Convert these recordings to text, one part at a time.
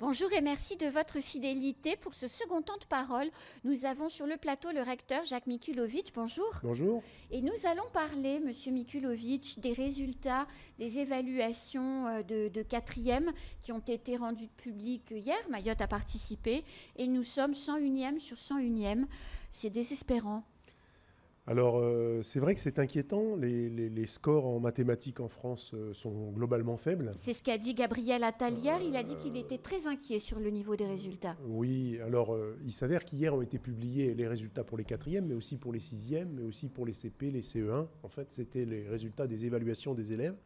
Bonjour et merci de votre fidélité. Pour ce second temps de parole, nous avons sur le plateau le recteur Jacques Mikulovic. Bonjour. Bonjour. Et nous allons parler, Monsieur Mikulovic, des résultats des évaluations de quatrième qui ont été rendus publics hier. Mayotte a participé et nous sommes 101e sur 101e. C'est désespérant. Alors, c'est vrai que c'est inquiétant. Les scores en mathématiques en France sont globalement faibles. C'est ce qu'a dit Gabriel Attal hier. Il a dit qu'il était très inquiet sur le niveau des résultats. Oui, alors il s'avère qu'hier ont été publiés les résultats pour les quatrièmes, mais aussi pour les sixièmes, mais aussi pour les CP, les CE1. En fait, c'était les résultats des évaluations des élèves.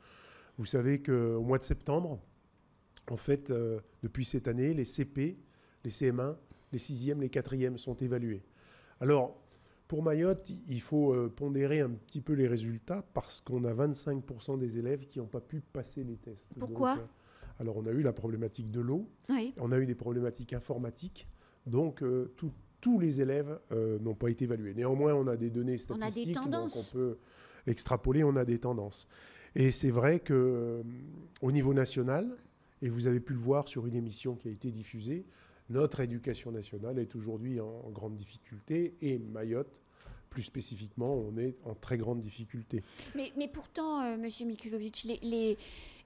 Vous savez qu'au mois de septembre, en fait, depuis cette année, les CP, les CM1, les sixièmes, les quatrièmes sont évalués. Alors, pour Mayotte, il faut pondérer un petit peu les résultats parce qu'on a 25% des élèves qui n'ont pas pu passer les tests. Pourquoi ? Donc, alors, on a eu la problématique de l'eau, Oui. on a eu des problématiques informatiques, donc tous les élèves n'ont pas été évalués. Néanmoins, on a des données statistiques, donc on peut extrapoler, on a des tendances. Et c'est vrai qu'au niveau national, et vous avez pu le voir sur une émission qui a été diffusée, notre éducation nationale est aujourd'hui en grande difficulté et Mayotte, plus spécifiquement, on est en très grande difficulté. Mais pourtant, Monsieur Mikulovic,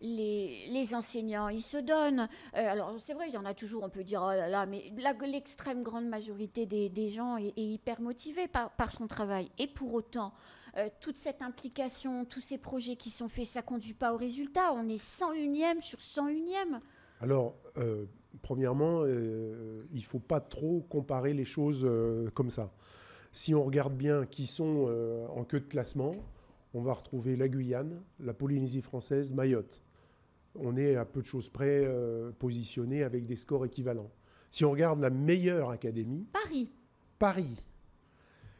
les enseignants, ils se donnent. Alors c'est vrai, il y en a toujours, on peut dire, oh là là, mais l'extrême grande majorité des gens est hyper motivée par son travail. Et pour autant, toute cette implication, tous ces projets qui sont faits, ça ne conduit pas au résultat. On est 101e sur 101e. Alors, premièrement, il ne faut pas trop comparer les choses comme ça. Si on regarde bien qui sont en queue de classement, on va retrouver la Guyane, la Polynésie française, Mayotte. On est à peu de choses près positionnés avec des scores équivalents. Si on regarde la meilleure académie... Paris.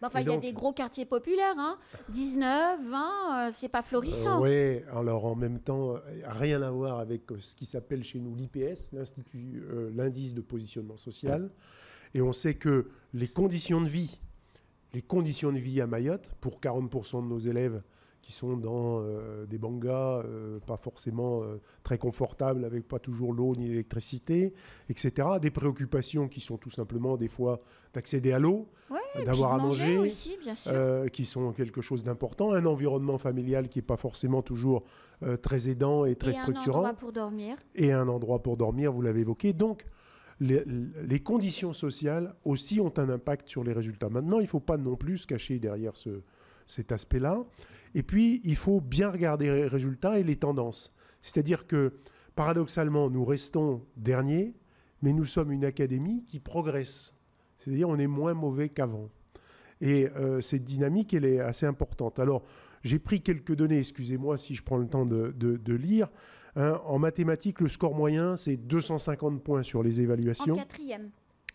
Enfin, il y a des gros quartiers populaires, hein. 19, 20, c'est pas florissant. Oui, alors en même temps, rien à voir avec ce qui s'appelle chez nous l'IPS, l'indice de positionnement social. Et on sait que les conditions de vie à Mayotte, pour 40% de nos élèves qui sont dans des bangas pas forcément très confortables, avec pas toujours l'eau ni l'électricité, etc. Des préoccupations qui sont tout simplement des fois d'accéder à l'eau, d'avoir à manger aussi, bien sûr. qui sont quelque chose d'important, un environnement familial qui n'est pas forcément toujours très aidant et très structurant. Et un endroit pour dormir. Et un endroit pour dormir, vous l'avez évoqué. Donc, les conditions sociales aussi ont un impact sur les résultats. Maintenant, il ne faut pas non plus se cacher derrière cet aspect-là. Et puis, il faut bien regarder les résultats et les tendances. C'est-à-dire que, paradoxalement, nous restons derniers, mais nous sommes une académie qui progresse. C'est-à-dire on est moins mauvais qu'avant. Et cette dynamique, elle est assez importante. Alors, j'ai pris quelques données, excusez-moi si je prends le temps de lire. En mathématiques, le score moyen, c'est 250 points sur les évaluations.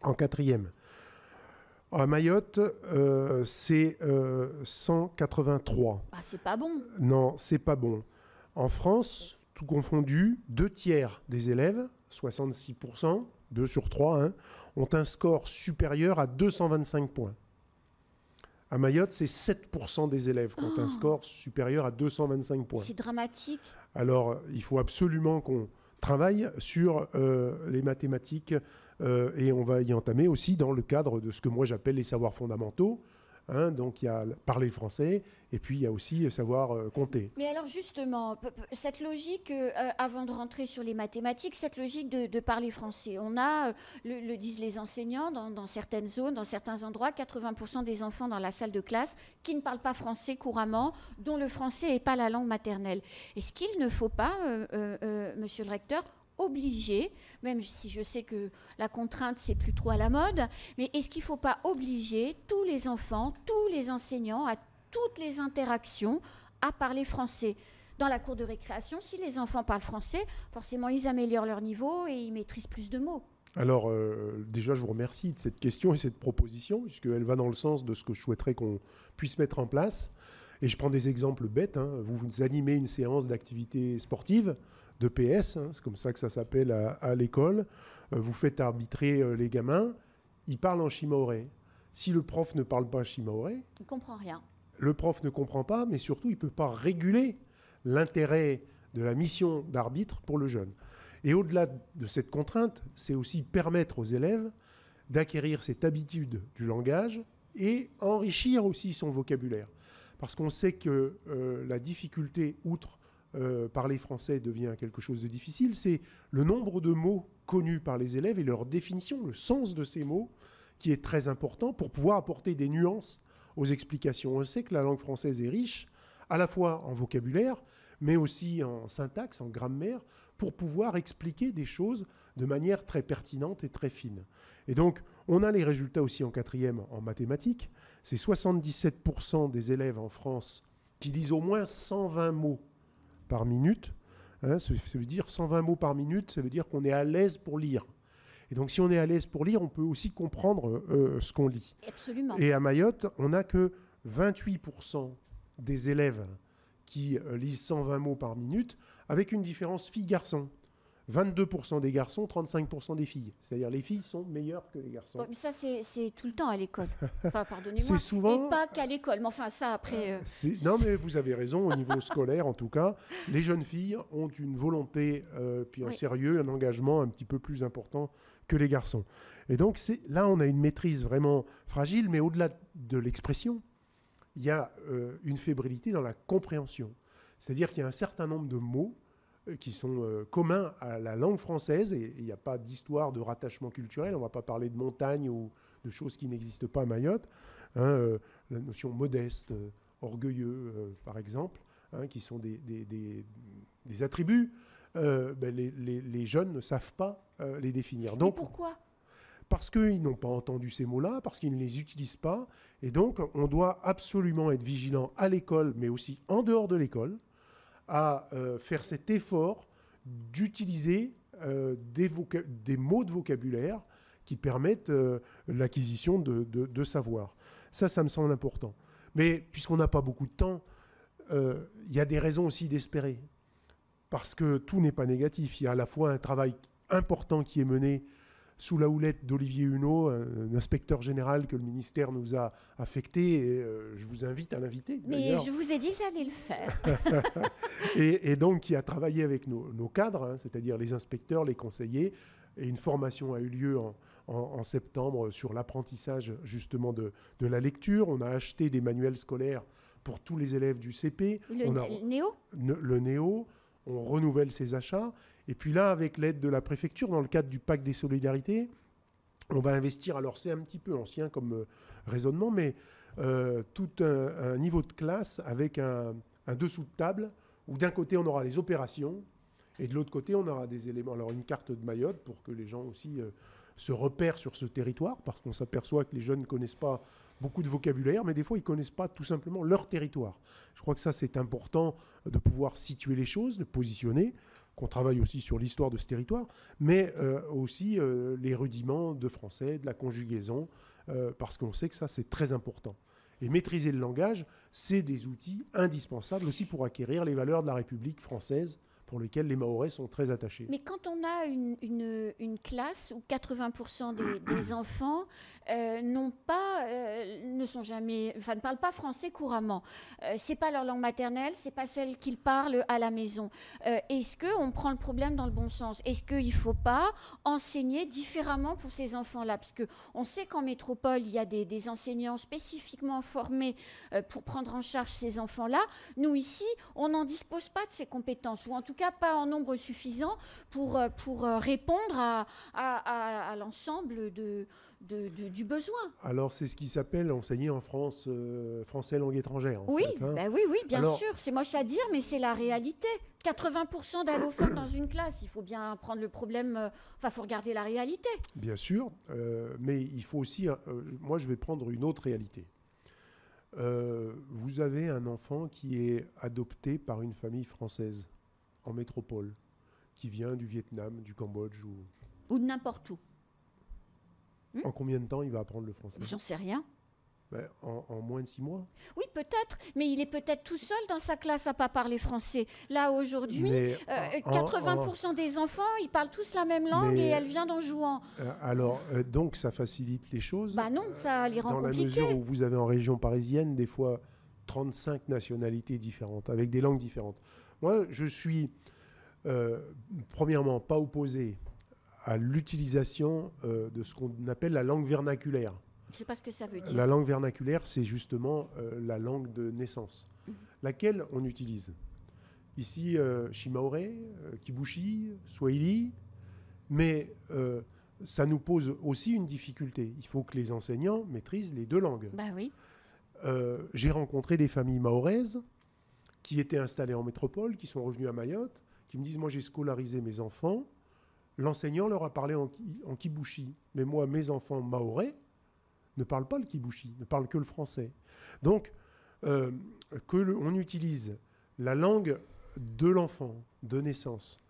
En quatrième. À Mayotte, c'est 183. Ah, c'est pas bon. Non, c'est pas bon. En France, tout confondu, 2/3 des élèves, 66%, 2 sur 3, hein, ont un score supérieur à 225 points. À Mayotte, c'est 7% des élèves qui ont un score supérieur à 225 points. C'est dramatique. Alors, il faut absolument qu'on travaille sur les mathématiques et on va y entamer aussi dans le cadre de ce que moi j'appelle les savoirs fondamentaux. Hein, donc il y a parler français et puis il y a aussi savoir compter. Mais alors justement, cette logique, avant de rentrer sur les mathématiques, cette logique de parler français, on a, le disent les enseignants, dans certaines zones, dans certains endroits, 80% des enfants dans la salle de classe qui ne parlent pas français couramment, dont le français n'est pas la langue maternelle. Est-ce qu'il ne faut pas, monsieur le recteur, obliger, même si je sais que la contrainte, c'est plus trop à la mode, mais est-ce qu'il ne faut pas obliger tous les enfants, tous les enseignants, à toutes les interactions, à parler français ? Dans la cour de récréation, si les enfants parlent français, forcément, ils améliorent leur niveau et ils maîtrisent plus de mots. Alors, déjà, je vous remercie de cette question et cette proposition, puisqu'elle va dans le sens de ce que je souhaiterais qu'on puisse mettre en place. Et je prends des exemples bêtes. Hein. Vous animez une séance d'activité sportive, de PS, hein, c'est comme ça que ça s'appelle à l'école. Vous faites arbitrer les gamins, ils parlent en shimaoré. Si le prof ne parle pas shimaoré, il ne comprend rien. Le prof ne comprend pas, mais surtout, il ne peut pas réguler l'intérêt de la mission d'arbitre pour le jeune. Et au-delà de cette contrainte, c'est aussi permettre aux élèves d'acquérir cette habitude du langage et enrichir aussi son vocabulaire. Parce qu'on sait que la difficulté, outre parler français devient quelque chose de difficile, c'est le nombre de mots connus par les élèves et leur définition, le sens de ces mots, qui est très important pour pouvoir apporter des nuances aux explications. On sait que la langue française est riche, à la fois en vocabulaire, mais aussi en syntaxe, en grammaire, pour pouvoir expliquer des choses de manière très pertinente et très fine. Et donc, on a les résultats aussi en quatrième en mathématiques. C'est 77% des élèves en France qui lisent au moins 120 mots par minute. Ça veut dire 120 mots par minute, ça veut dire qu'on est à l'aise pour lire. Et donc, si on est à l'aise pour lire, on peut aussi comprendre ce qu'on lit. Absolument. Et à Mayotte, on n'a que 28% des élèves qui lisent 120 mots par minute, avec une différence filles-garçons. 22% des garçons, 35% des filles. C'est-à-dire les filles sont meilleures que les garçons. Bon, mais ça, c'est tout le temps à l'école. Enfin, pardonnez-moi. C'est souvent... Et pas qu'à l'école. Mais enfin, ça, après... Non, mais vous avez raison, au niveau scolaire, en tout cas. Les jeunes filles ont une volonté, puis un sérieux, un engagement un petit peu plus important que les garçons. Et donc, là, on a une maîtrise vraiment fragile, mais au-delà de l'expression, il y a une fébrilité dans la compréhension. C'est-à-dire qu'il y a un certain nombre de mots qui sont communs à la langue française, et il n'y a pas d'histoire de rattachement culturel, on ne va pas parler de montagne ou de choses qui n'existent pas à Mayotte, la notion modeste, orgueilleux, par exemple, qui sont des attributs, les jeunes ne savent pas les définir. Donc, mais pourquoi ? Parce qu'ils n'ont pas entendu ces mots-là, parce qu'ils ne les utilisent pas, et donc on doit absolument être vigilant à l'école, mais aussi en dehors de l'école, à faire cet effort d'utiliser des mots de vocabulaire qui permettent l'acquisition de savoir. Ça me semble important. Mais puisqu'on n'a pas beaucoup de temps, il y a des raisons aussi d'espérer. Parce que tout n'est pas négatif. Il y a à la fois un travail important qui est mené sous la houlette d'Olivier Huneau, un inspecteur général que le ministère nous a affecté, et je vous invite à l'inviter. Mais je vous ai dit que j'allais le faire. et donc qui a travaillé avec nos cadres, c'est-à-dire les inspecteurs, les conseillers, et une formation a eu lieu en septembre sur l'apprentissage justement de la lecture. On a acheté des manuels scolaires pour tous les élèves du CP. Le Néo ? Le Néo. On renouvelle ses achats. Et puis là, avec l'aide de la préfecture, dans le cadre du pacte des solidarités, on va investir, alors c'est un petit peu ancien comme raisonnement, mais tout un niveau de classe avec un dessous de table, où d'un côté on aura les opérations, et de l'autre côté on aura des éléments, alors une carte de Mayotte, pour que les gens aussi se repèrent sur ce territoire, parce qu'on s'aperçoit que les jeunes ne connaissent pas beaucoup de vocabulaire, mais des fois, ils ne connaissent pas tout simplement leur territoire. Je crois que ça, c'est important de pouvoir situer les choses, de positionner, qu'on travaille aussi sur l'histoire de ce territoire, mais aussi les rudiments de français, de la conjugaison, parce qu'on sait que ça, c'est très important. Et maîtriser le langage, c'est des outils indispensables aussi pour acquérir les valeurs de la République française, pour lesquelles les Mahorais sont très attachés. Mais quand on a une classe où 80% des enfants ne parlent pas français couramment, c'est pas leur langue maternelle, c'est pas celle qu'ils parlent à la maison. Est-ce qu'on prend le problème dans le bon sens ? Est-ce qu'il ne faut pas enseigner différemment pour ces enfants-là ? Parce qu'on sait qu'en métropole, il y a des enseignants spécifiquement formés pour prendre en charge ces enfants-là. Nous, ici, on n'en dispose pas de ces compétences, ou en tout cas pas en nombre suffisant pour répondre à l'ensemble du besoin. Alors, c'est ce qui s'appelle enseigner en France français langue étrangère. Oui, bien sûr. C'est moche à dire, mais c'est la réalité. 80% d'allophones dans une classe. Il faut bien prendre le problème... il faut regarder la réalité. Bien sûr, mais il faut aussi... moi, je vais prendre une autre réalité. Vous avez un enfant qui est adopté par une famille française en métropole, qui vient du Vietnam, du Cambodge ou de n'importe où. En combien de temps il va apprendre le français ? J'en sais rien. En moins de 6 mois. Oui, peut-être, mais il est peut-être tout seul dans sa classe à ne pas parler français. Là, aujourd'hui, 80% des enfants, ils parlent tous la même langue et elle vient d'en jouant. Donc, ça facilite les choses. Non, ça les rend compliquées. Dans la mesure où vous avez en région parisienne, des fois, 35 nationalités différentes, avec des langues différentes. Moi, je suis premièrement, pas opposé à l'utilisation de ce qu'on appelle la langue vernaculaire. Je ne sais pas ce que ça veut dire. La langue vernaculaire, c'est justement la langue de naissance, laquelle on utilise. Ici, Shimaoré, Kibushi, Swahili, mais ça nous pose aussi une difficulté. Il faut que les enseignants maîtrisent les deux langues. Bah oui. J'ai rencontré des familles mahoraises qui étaient installées en métropole, qui sont revenues à Mayotte, qui me disent, moi j'ai scolarisé mes enfants, l'enseignant leur a parlé en kibushi, mais moi mes enfants mahorais ne parlent pas le kibushi, ne parlent que le français. Donc, on utilise la langue de l'enfant, de naissance,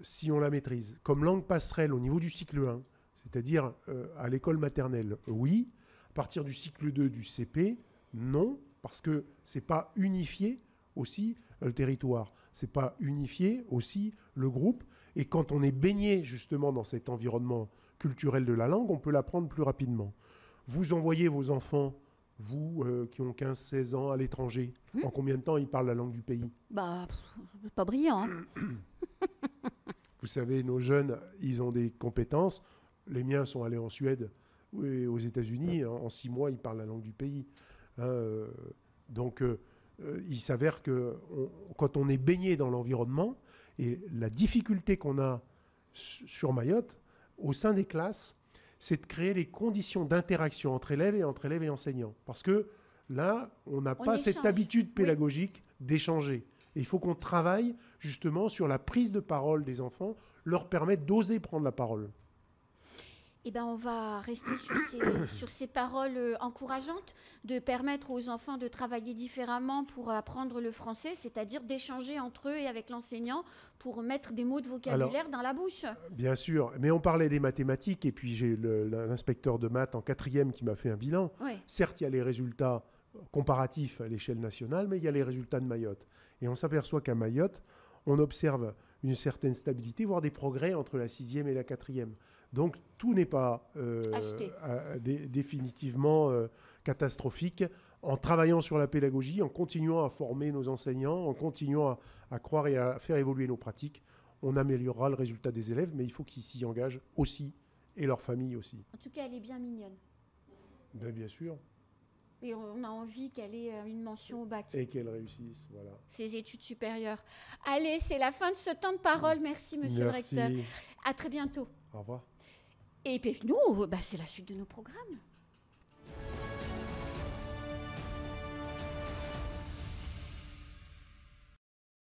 si on la maîtrise, comme langue passerelle au niveau du cycle 1, c'est-à-dire à l'école maternelle, oui. À partir du cycle 2 du CP, non, parce que ce n'est pas unifié aussi le territoire, ce n'est pas unifié aussi le groupe. Et quand on est baigné justement dans cet environnement culturel de la langue, on peut l'apprendre plus rapidement. Vous envoyez vos enfants, vous qui ont 15-16 ans à l'étranger, en combien de temps ils parlent la langue du pays? Bah, pas brillant. Hein. Vous savez, nos jeunes, ils ont des compétences. Les miens sont allés en Suède et aux États-Unis. En 6 mois, ils parlent la langue du pays. Donc, il s'avère que quand on est baigné dans l'environnement, et la difficulté qu'on a sur Mayotte, au sein des classes, c'est de créer les conditions d'interaction entre élèves et enseignants. Parce que là, on n'a pas cette habitude pédagogique d'échanger. Et il faut qu'on travaille justement sur la prise de parole des enfants, leur permettre d'oser prendre la parole. Eh ben, on va rester sur ces paroles encourageantes, de permettre aux enfants de travailler différemment pour apprendre le français, c'est-à-dire d'échanger entre eux et avec l'enseignant pour mettre des mots de vocabulaire dans la bouche. Bien sûr, mais on parlait des mathématiques et puis j'ai l'inspecteur de maths en 4e qui m'a fait un bilan. Ouais. Certes, il y a les résultats comparatifs à l'échelle nationale, mais il y a les résultats de Mayotte. Et on s'aperçoit qu'à Mayotte, on observe une certaine stabilité, voire des progrès entre la 6e et la 4e. Donc tout n'est pas définitivement catastrophique. En travaillant sur la pédagogie, en continuant à former nos enseignants, en continuant à croire et à faire évoluer nos pratiques, on améliorera le résultat des élèves, mais il faut qu'ils s'y engagent aussi, et leurs familles aussi. En tout cas, elle est bien mignonne. Ben, bien sûr. Et on a envie qu'elle ait une mention au bac. Et qu'elle réussisse, voilà. Ses études supérieures. Allez, c'est la fin de ce temps de parole. Merci, monsieur le recteur. À très bientôt. Au revoir. Et puis nous, c'est la suite de nos programmes.